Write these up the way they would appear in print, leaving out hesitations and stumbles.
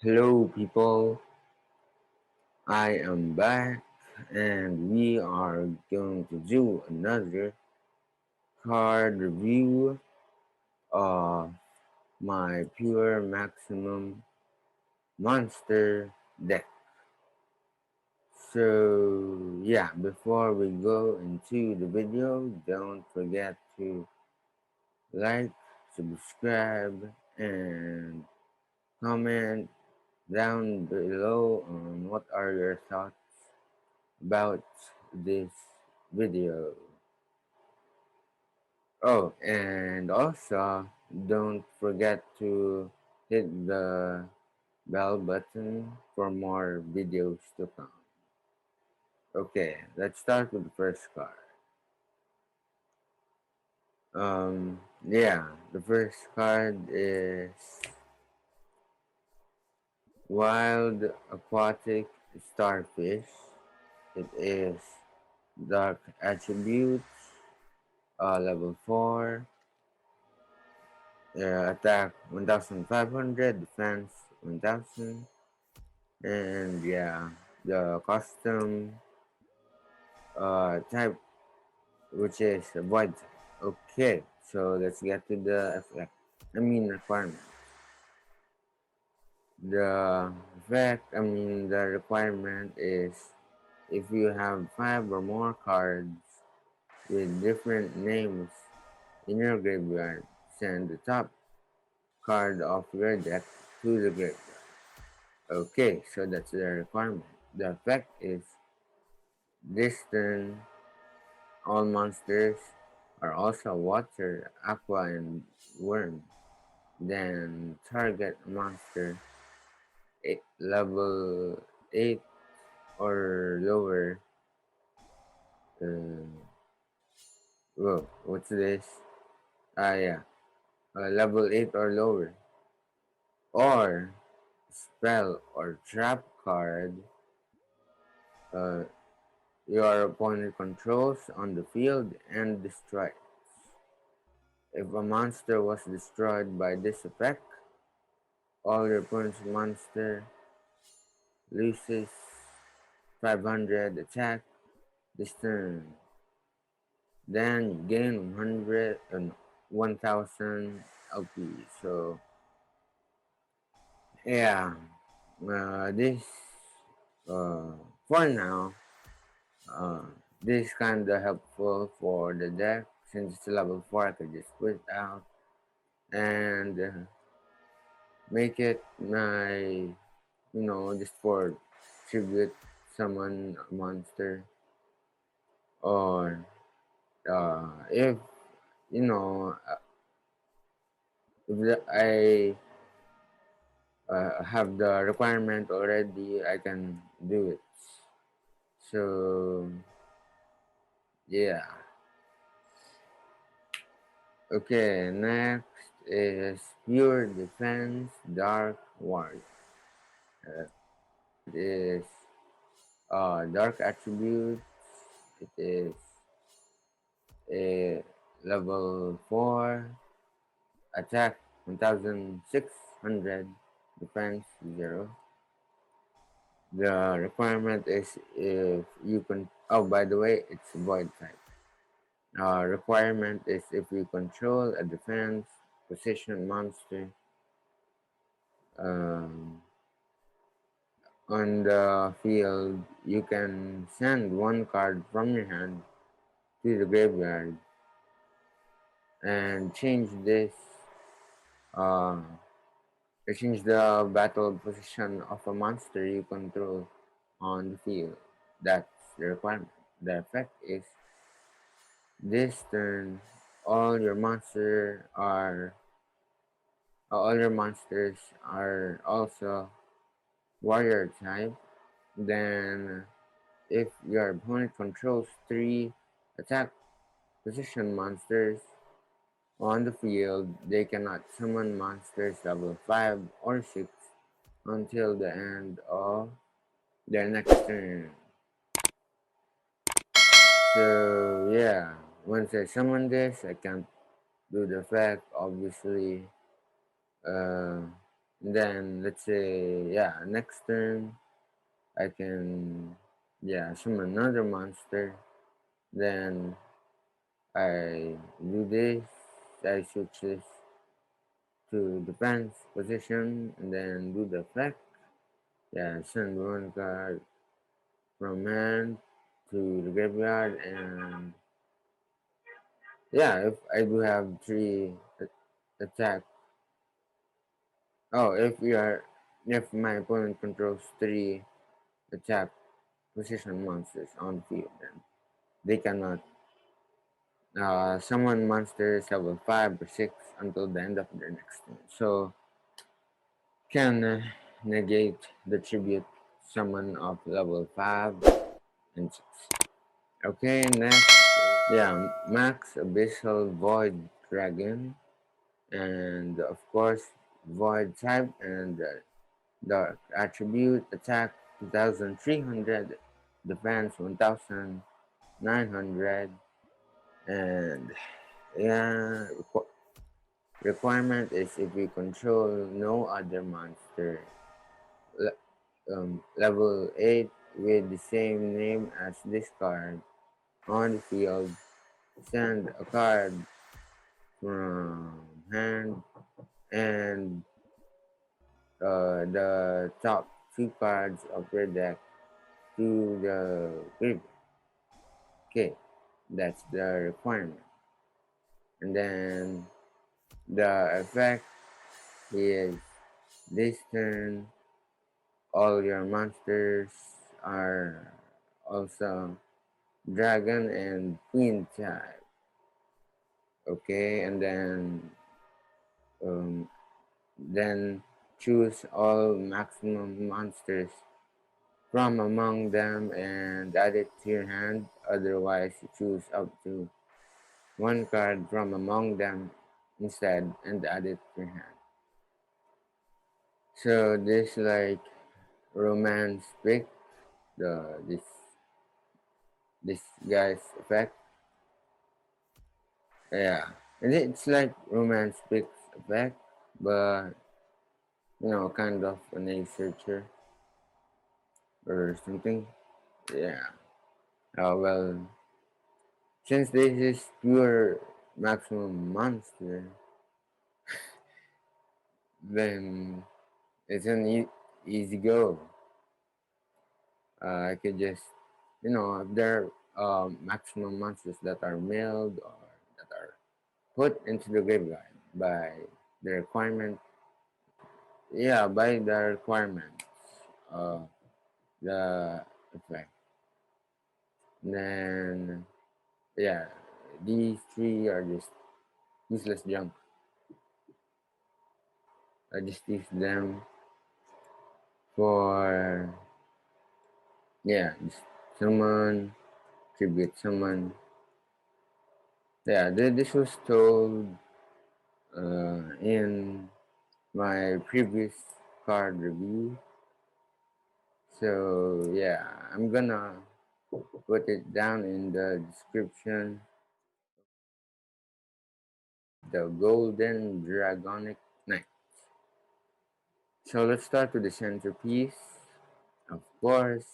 Hello, people. I am back, and we are going to do another card review of my pure maximum monster deck. So, yeah, before we go into the video, don't forget to like, subscribe, and comment down below on what are your thoughts about this video. Oh, and also don't forget to hit the bell button for more videos to come. Okay, let's start with the first card. Yeah, the first card is Wild Aquatic Starfish. It is Dark Attributes, level 4, attack 1500, defense 1000, and yeah, the custom type, which is a void type. Okay, so let's get to the effect. Requirement. The requirement is if you have 5 or more cards with different names in your graveyard, send the top card of your deck to the graveyard. Okay, so that's the requirement. The effect is this turn, all monsters are also water, aqua, and worm. Then target monster level 8 or lower. Uh, Whoa, what's this? Yeah. Level 8 or lower. Or spell or trap card uh, your opponent controls on the field and destroys. If a monster was destroyed by this effect, all your opponent's monster loses 500 attack this turn. Then you gain 100 and 1000 LP. So yeah, this uh, for now, uh, this kind of helpful for the deck since it's level 4. I could just put it out and make it my, just for tribute summon a monster, or if you know if I have the requirement already, I can do it. So yeah. Okay, next is Pure Defense Dark Warrior. It is Dark Attributes. It is a level 4, attack 1600, defense 0. The requirement is if you can. Oh, by the way, it's void type. Requirement is if you control a defense position monster um, on the field, you can send one card from your hand to the graveyard and uh, change the battle position of a monster you control on the field. That's the requirement. The effect is this turn, all your monsters are also warrior type. Then, if your opponent controls 3 attack position monsters on the field, they cannot summon monsters level 5 or 6 until the end of their next turn. So yeah, once I summon this, I can't do the effect, obviously. Uh, Then let's say, yeah, next turn I can, yeah, summon another monster. Then I do this. I switch this to defense position and then do the effect. Yeah, send one card from hand to the graveyard, and yeah, if I do have three attack. Oh, if my opponent controls three attack position monsters on the field, then they cannot summon monsters level 5 or 6 until the end of their next turn. So can negate the tribute summon of level 5 and 6. Okay, next, yeah, Max Abyssal Void Dragon, and of course, Void type, and the attribute attack 2300, defense 1900, and yeah, requirement is if you control no other monster level 8 with the same name as this card on the field, send a card from hand and the top two cards of your deck to the graveyard. Okay, that's the requirement. And then the effect is this turn, all your monsters are also dragon and queen type. Okay, and um, then choose all maximum monsters from among them and add it to your hand. Otherwise, you choose up to one card from among them instead and add it to your hand. So this like romance pick, the this guy's effect. Yeah, and it's like romance picks effect, but kind of an A searcher or something. Yeah. Well, since this is pure maximum monster, then it's an easy go. I could just, if there are maximum monsters that are milled or that are put into the graveyard by the requirement, yeah, by the requirements of the effect. Then, yeah, these three are just useless junk. I just use them for, yeah, just someone, tribute someone. Yeah, this was told in my previous card review. So, yeah, I'm gonna put it down in the description. The Golden Dragonic Knight. So let's start with the centerpiece. Of course,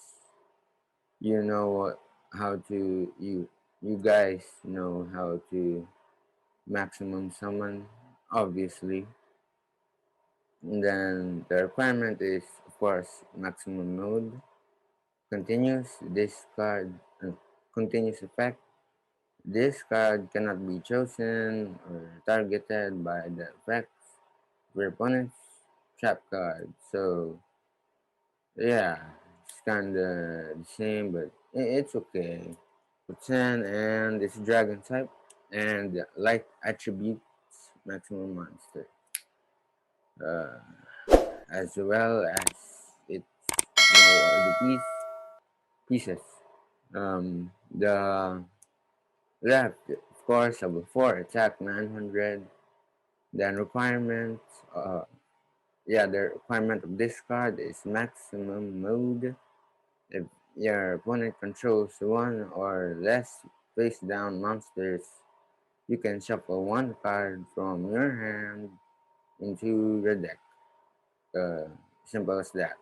you know how to you guys know how to maximum summon, obviously. And then the requirement is, of course, maximum mode, continuous discard, continuous effect. This card cannot be chosen or targeted by the effects of your opponent's trap card. So yeah, it's kinda the same, but it's okay. 10 and it's dragon type and like attributes maximum monster. Uh, as well as its the pieces. The left, of course, level 4 attack 900. Then requirements, yeah, the requirement of this card is maximum mode. If your opponent controls one or less face down monsters, you can shuffle one card from your hand into your deck. Uh, Simple as that.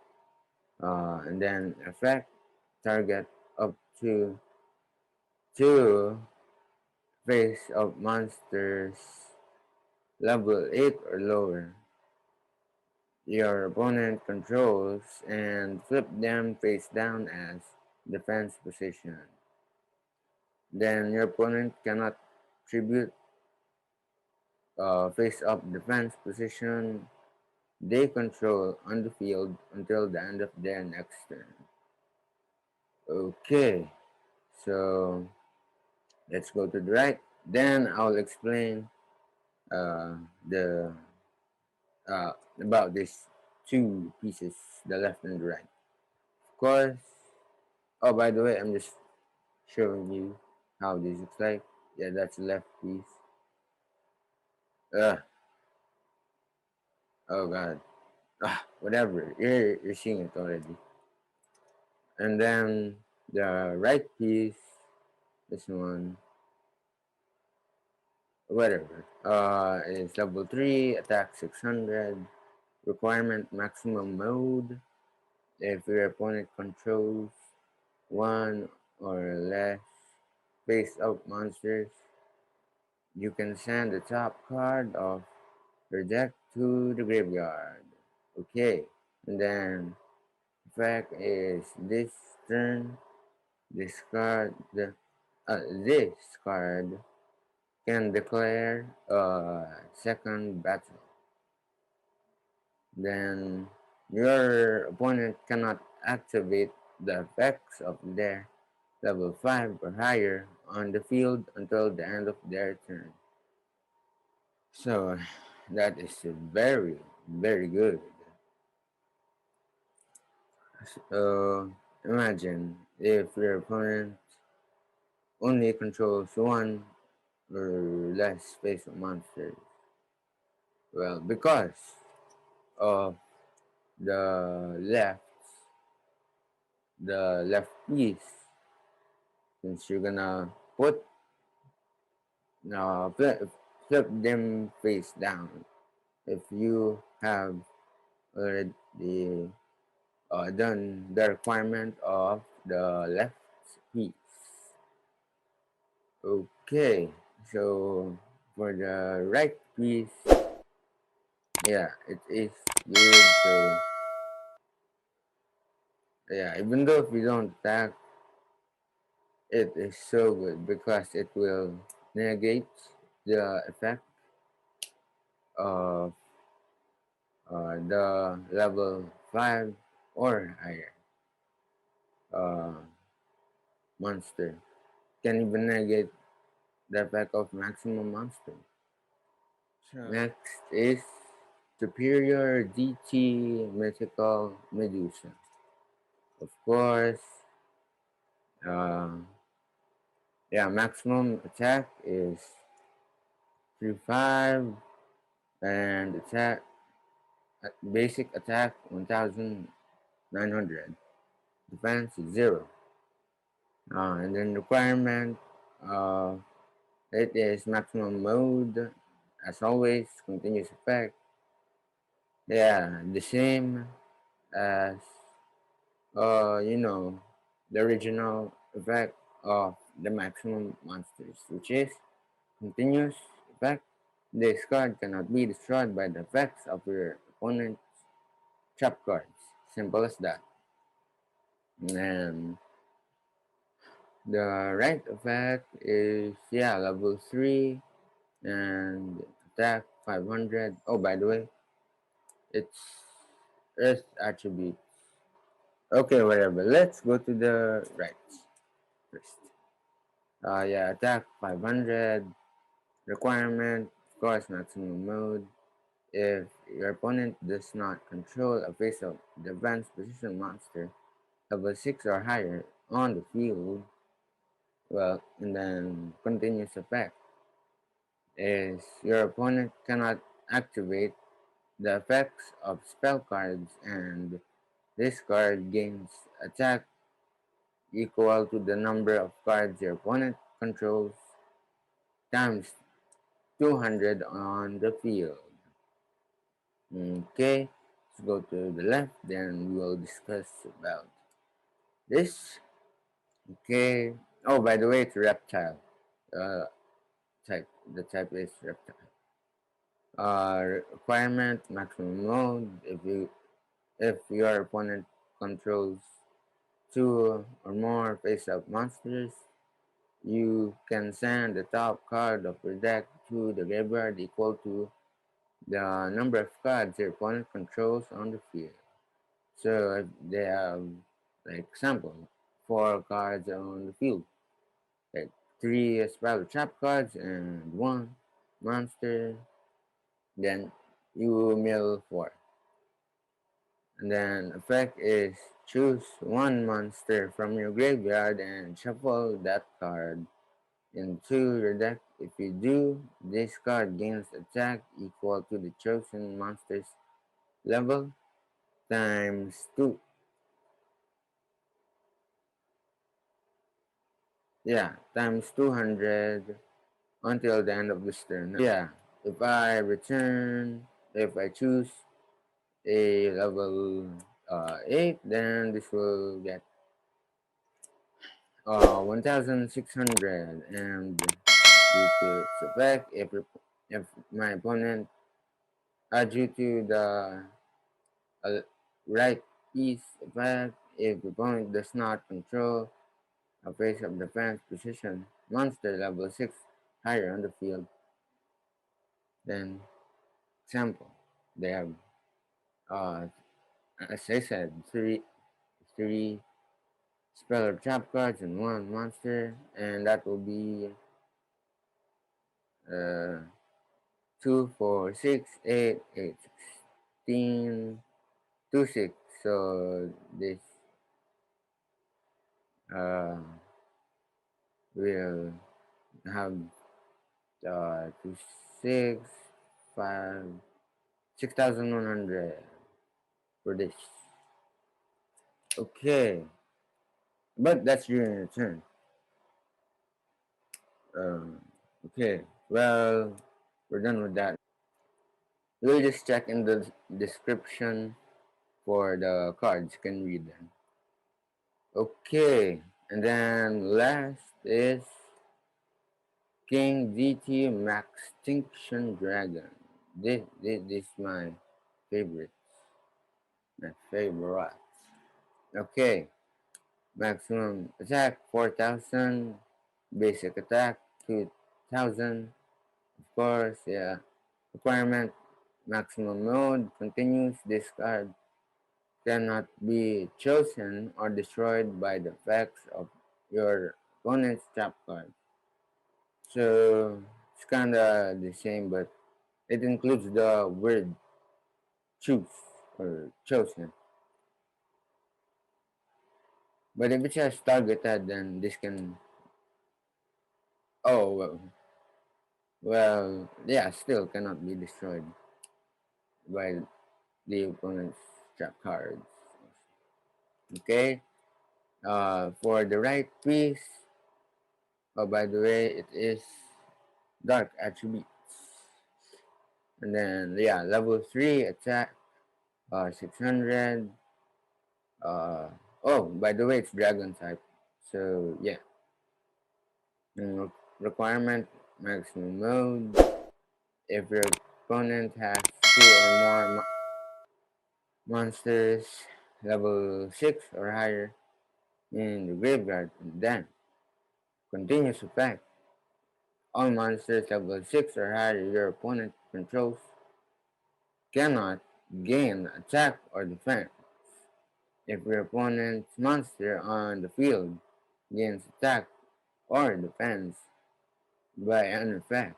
And then effect target up to two face of monsters level 8 or lower. Your opponent controls and flip them face down as defense position. Then your opponent cannot tribute face up defense position they control on the field until the end of their next turn. Okay, so let's go to the right. Then I'll explain uh, the about these two pieces, the left and the right. Of course. Oh, by the way, I'm just showing you how this looks like. Yeah, that's the left piece. Uh, oh god. Whatever. You're seeing it already. And then the right piece, this one, whatever. Is level 3, attack 600, requirement maximum mode. If your opponent controls one or less face up monsters, you can send the top card of your deck to the graveyard. Okay, and then effect is this turn. This card can declare a second battle. Then your opponent cannot activate the effects of their level 5 or higher on the field until the end of their turn. So that is very, very good. So imagine if your opponent only controls one or less face of monsters. Well, because of the left, the left piece, since you're gonna put flip them face down. If you have already done the requirement of the left piece. Okay, so for the right piece, yeah, it is good. So yeah, even though if you don't attack, it is so good because it will negate the effect of the level 5 or higher uh, monster. Can even negate the effect of maximum monster. Sure. Next is Superior DT Mythical Medusa. Of course, uh, yeah, maximum attack is 3-5 and basic attack 1900. Defense is 0. And then requirement, uh, it is maximum mode. As always, continuous effect. Yeah, the same as the original effect of the maximum monsters, which is continuous effect. This card cannot be destroyed by the effects of your opponent's trap cards. Simple as that. And the right effect is level 3 and attack 500. Oh, by the way, it's Earth attribute. Okay, whatever. Let's go to the right first. Attack 500. Requirement, of course, maximum mode. If your opponent does not control a face of the advanced position monster level 6 or higher on the field, well, and then continuous effect is your opponent cannot activate the effects of spell cards, and this card gains attack equal to the number of cards your opponent controls times 200 on the field. Okay, go to the left, then we will discuss about this. Okay. Oh, by the way, it's reptile. Uh, type. The type is reptile. Requirement maximum mode. If your opponent controls two or more face-up monsters, you can send the top card of your deck to the graveyard equal to the number of cards your opponent controls on the field. So if they have, like, example, 4 cards on the field, like 3 spell trap cards and 1 monster, then you mill 4. And then effect is choose 1 monster from your graveyard and shuffle that card into your deck. If you do, this card gains attack equal to the chosen monster's level times 2. Yeah, times 200 until the end of this turn. Yeah, if I choose a level 8, then this will get 1600, and due to its effect, if my opponent, due to the uh, right piece effect, if the opponent does not control a face of defense position monster level 6 higher on the field, then example, they have, uh, as I said, three spell or trap cards and 1 monster, and that will be uh, 2, 4, 6, 8, 8, 16, 2, 6. So this uh, will have 2, 6, 5, 6,100 for this. Okay, but that's during your turn. Um, okay, well, we're done with that. We'll just check in the description for the cards. You can read them. Okay, and then last is King DT Max Extinction Dragon. This is my favorite. My favorite. Okay, maximum attack 4,000, basic attack 2,000. Of course, yeah. Requirement maximum mode continues. This card cannot be chosen or destroyed by the effects of your opponent's trap card. So it's kinda the same, but it includes the word choose or chosen. But if it says targeted, then this can. Oh well, yeah, still cannot be destroyed by the opponent's trap cards. Okay. For the right piece. Oh, by the way, it is dark attributes. And then yeah, level 3 attack, 600. Uh, oh, by the way, it's dragon type. So yeah. And requirement maximum mode. If your opponent has 2 or more monsters level 6 or higher in the graveyard, then continuous effect. All monsters level 6 or higher your opponent controls cannot gain attack or defense. If your opponent's monster on the field gains attack or defense by an effect,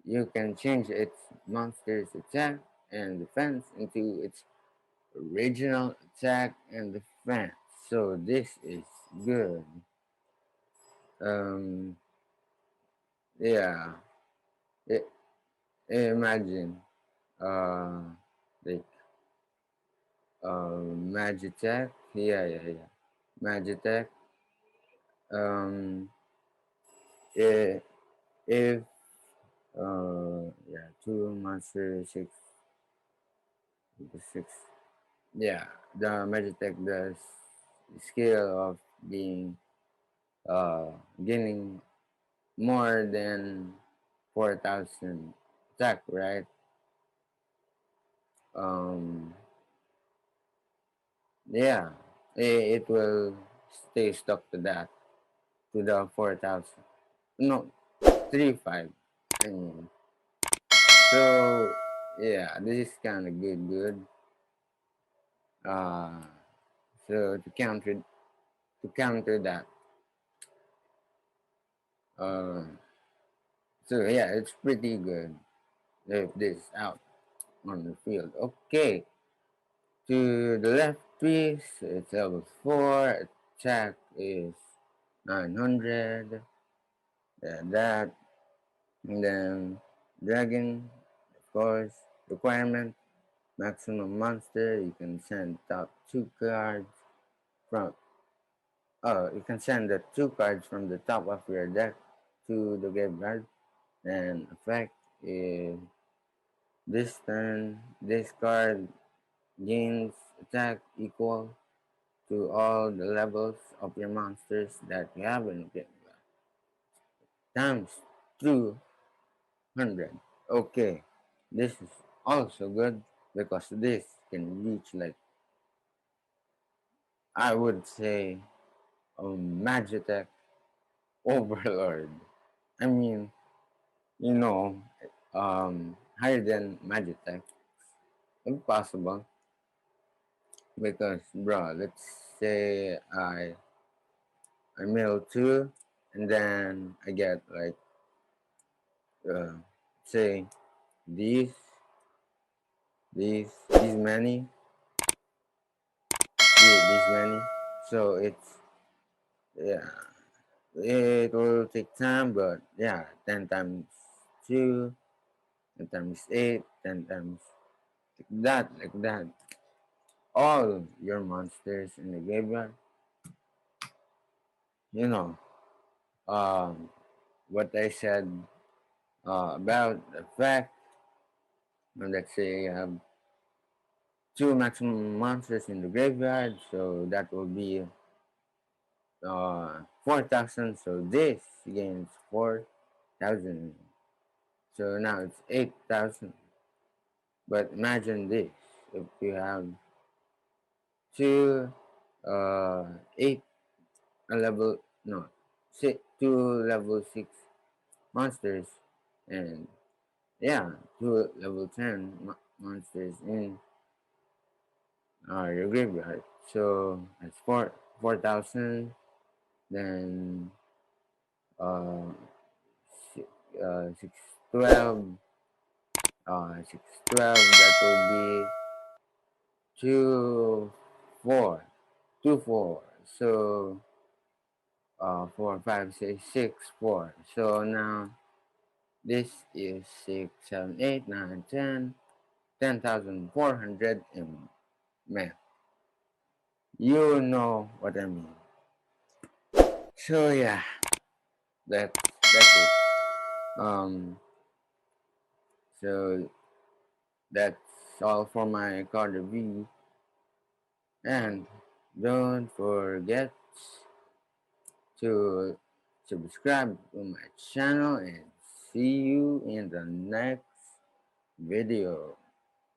you can change its monster's attack and defense into its original attack and defense. So this is good. Um, yeah. I- Imagine, uh, like, Magitech. Yeah. Magitech. Um, if, if yeah, 2 monster 6, 6. yeah, the Magitech does skill of being gaining more than 4,000 attack, right? Um, yeah, it will stay stuck to that, to the 4,000. No, 3,500. I mean, so yeah, this is kind of good. Uh, so to counter that, uh, so yeah, it's pretty good if this is out on the field. Okay, to the left piece, it's level 4. Attack is 900. That. And then Dragon, of course. Requirement. Maximum monster. You can send top 2 cards from. Oh, you can send the 2 cards from the top of your deck to the graveyard. And effect is this turn. This card gains attack equal to all the levels of your monsters that you have in the graveyard. Times 200. Okay, this is also good because this can reach, like, I would say, Magitech Overlord. I mean, you know, higher than Magitech, if possible. Because, bro, let's say I mill 2, and then I get, like, uh, say, these, these many, these many. So it's, yeah, it will take time, but yeah, 10 times 2, 10 times 8, 10 times like that. All your monsters in the graveyard, you know, um, what I said about the fact, let's say you have 2 maximum monsters in the graveyard, so that will be 4,000. So this gains 4,000. So now it's 8,000. But imagine this: if you have two, 8 a level, no, 2 level 6 monsters, and yeah, 2 level 10 monsters in your graveyard. So that's 4,000. Then uh, 612, 612. That would be 2 4, 2 4. So 4 5 6 6 4. So now this is 6 7 8 9 10 10,400 in math. You know what I mean. So yeah, that's it. So that's all for my card review. And don't forget to subscribe to my channel, and see you in the next video.